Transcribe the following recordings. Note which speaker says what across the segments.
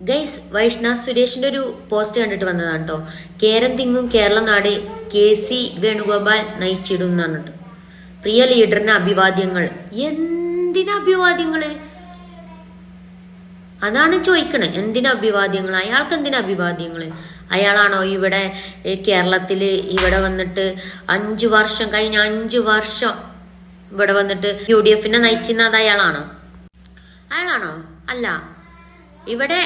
Speaker 1: Guys, Vaishnav സുരേഷിന്റെ ഒരു post കണ്ടിട്ട് വന്നതാണ് കേട്ടോ. കേരം തിങ്ങും കേരള നാട് KC വേണുഗോപാൽ നയിച്ചിടും എന്ന് പറഞ്ഞിട്ട്. പ്രിയ ലീഡറിന് അഭിവാദ്യങ്ങൾ. എന്തിനാ അഭിവാദ്യങ്ങള്? അതാണ് ചോദിക്കണേ. എന്തിനാ അഭിവാദ്യങ്ങൾ? അയാൾക്ക് എന്തിനാ അഭിവാദ്യങ്ങള്? അയാളാണോ ഇവിടെ കേരളത്തില് ഇവിടെ വന്നിട്ട് 5 വർഷം കഴിഞ്ഞ 5 വർഷം ഇവിടെ വന്നിട്ട് UDF നയിച്ചിരുന്നത് അയാളാണോ? അല്ല. ഇവിടെ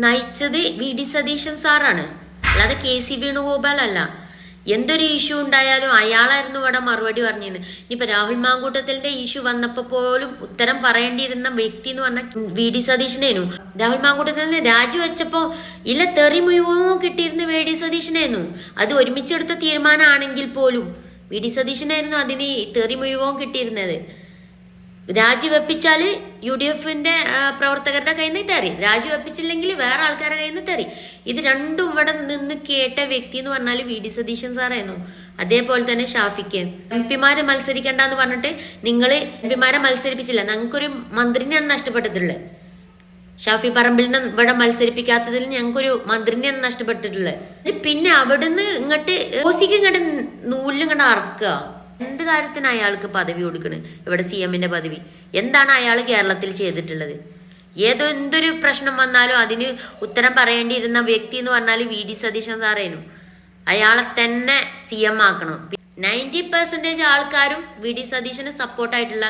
Speaker 1: നയിച്ചത് VD സതീശൻ സാറാണ്, അല്ലാതെ KC വേണുഗോപാൽ അല്ല. എന്തൊരു ഇഷ്യൂ ഉണ്ടായാലും അയാളായിരുന്നു ഇവിടെ മറുപടി പറഞ്ഞിരുന്നത്. ഇനിയിപ്പൊ രാഹുൽ മാങ്കൂട്ടത്തിന്റെ ഇഷ്യൂ വന്നപ്പോ പോലും ഉത്തരം പറയേണ്ടിയിരുന്ന വ്യക്തി എന്ന് പറഞ്ഞ VD സതീശനായിരുന്നു. രാഹുൽ മാങ്കൂട്ടത്തിന് രാജിവെച്ചപ്പോ ഇല്ല തെറി മുഴുവൻ കിട്ടിയിരുന്ന VD സതീശനായിരുന്നു. അത് ഒരുമിച്ചെടുത്ത തീരുമാനമാണെങ്കിൽ പോലും VD സതീശനായിരുന്നു അതിന് തെറി മുഴുവൻ കിട്ടിയിരുന്നത്. രാജിവെപ്പിച്ചാല് UDF പ്രവർത്തകരുടെ കയ്യിൽ നിന്ന് തെറി, രാജിവെപ്പിച്ചില്ലെങ്കിൽ വേറെ ആൾക്കാരുടെ കയ്യിൽ നിന്ന് തെറി. ഇത് രണ്ടും ഇവിടെ നിന്ന് കേട്ട വ്യക്തി എന്ന് പറഞ്ഞാൽ VD സതീശൻ സാറായിരുന്നു. അതേപോലെ തന്നെ ഷാഫിക്ക് MP മത്സരിക്കണ്ടെന്ന് പറഞ്ഞിട്ട് നിങ്ങൾ MP മത്സരിപ്പിച്ചില്ല. ഞങ്ങൾക്കൊരു മന്ത്രിനെയാണ് നഷ്ടപ്പെട്ടിട്ടുള്ളത്. ഷാഫി പറമ്പിലിനെ ഇവിടെ മത്സരിപ്പിക്കാത്തതിൽ ഞങ്ങൾക്കൊരു മന്ത്രിനെയാണ് നഷ്ടപ്പെട്ടിട്ടുള്ളത്. പിന്നെ അവിടുന്ന് ഇങ്ങോട്ട് ഓസിക്ക് ഇങ്ങോട്ട് നൂലിങ്ങോട്ട് അറക്കുക. എന്ത് കാര്യത്തിന് അയാൾക്ക് പദവി കൊടുക്കണ്? ഇവിടെ CM പദവി എന്താണ് അയാൾ കേരളത്തിൽ ചെയ്തിട്ടുള്ളത്? എന്തൊരു പ്രശ്നം വന്നാലും അതിന് ഉത്തരം പറയേണ്ടിയിരുന്ന വ്യക്തി എന്ന് പറഞ്ഞാൽ VD സതീശൻ സാറേനു. അയാളെ തന്നെ CM ആക്കണം. 90% ആൾക്കാരും VD സതീശന് സപ്പോർട്ടായിട്ടുള്ള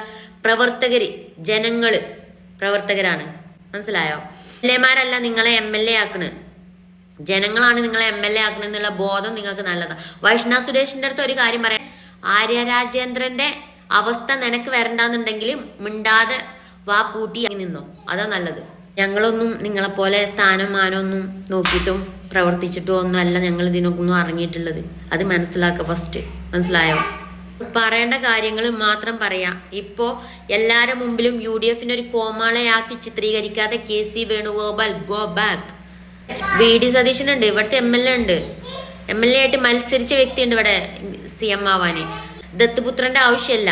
Speaker 1: പ്രവർത്തകരാണ്. മനസ്സിലായോ? MLA നിങ്ങളെ MLA ആക്കണ്, ജനങ്ങളാണ് നിങ്ങളെ MLA ആക്കണെന്നുള്ള ബോധം നിങ്ങൾക്ക് നല്ലതാണ്. വൈഷ്ണവ് സുരേഷിന്റെ അടുത്ത് ഒരു കാര്യം പറയാം. ആര്യ രാജേന്ദ്രന്റെ അവസ്ഥ നിനക്ക് വരണ്ടെന്നുണ്ടെങ്കിൽ മിണ്ടാതെ വാ പൂട്ടി നിന്നോ, അതാ നല്ലത്. ഞങ്ങളൊന്നും നിങ്ങളെപ്പോലെ സ്ഥാനം മാനമൊന്നും നോക്കിയിട്ടും പ്രവർത്തിച്ചിട്ടോ ഒന്നും അല്ല ഞങ്ങൾ ഇതിനൊന്നും ഇറങ്ങിയിട്ടുള്ളത്. അത് മനസ്സിലാക്കുക ഫസ്റ്റ്. മനസ്സിലായോ? പറയേണ്ട കാര്യങ്ങൾ മാത്രം പറയാം. ഇപ്പോ എല്ലാരുടെ മുമ്പിലും UDF ഒരു കോമാളയാക്കി ചിത്രീകരിക്കാതെ KC Venugopal go back. VD സതീശനുണ്ട്, ഇവിടുത്തെ MLA ഉണ്ട്, MLA ആയിട്ട് മത്സരിച്ച വ്യക്തിയുണ്ട് ഇവിടെ CM ആവാന്. ദത്തുപുത്രന്റെ ആവശ്യമില്ല.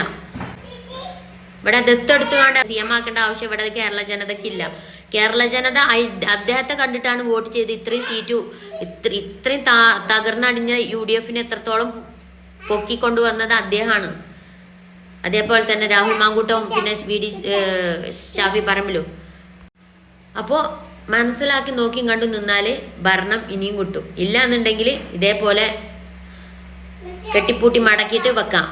Speaker 1: ഇവിടെ ദത്തെടുത്തുകൊണ്ട് CM ആക്കേണ്ട ആവശ്യം ഇവിടെ കേരള ജനതയ്ക്കില്ല. കേരള ജനത അദ്ദേഹത്തെ കണ്ടിട്ടാണ് വോട്ട് ചെയ്ത് ഇത്രയും സീറ്റു ഇത്രയും തകർന്നടിഞ്ഞ UDF എത്രത്തോളം പൊക്കിക്കൊണ്ടുവന്നത് അദ്ദേഹമാണ്. അതേപോലെ തന്നെ രാഹുൽ മാങ്കൂട്ടവും പിന്നെ ഷാഫി പറമ്പിലും. അപ്പോ മനസ്സിലാക്കി നോക്കി കണ്ടു നിന്നാല് ഭരണം ഇനിയും കിട്ടും. ഇല്ല എന്നുണ്ടെങ്കിൽ ഇതേപോലെ കെട്ടിപ്പൂട്ടി മടക്കിയിട്ട് വെക്കാം.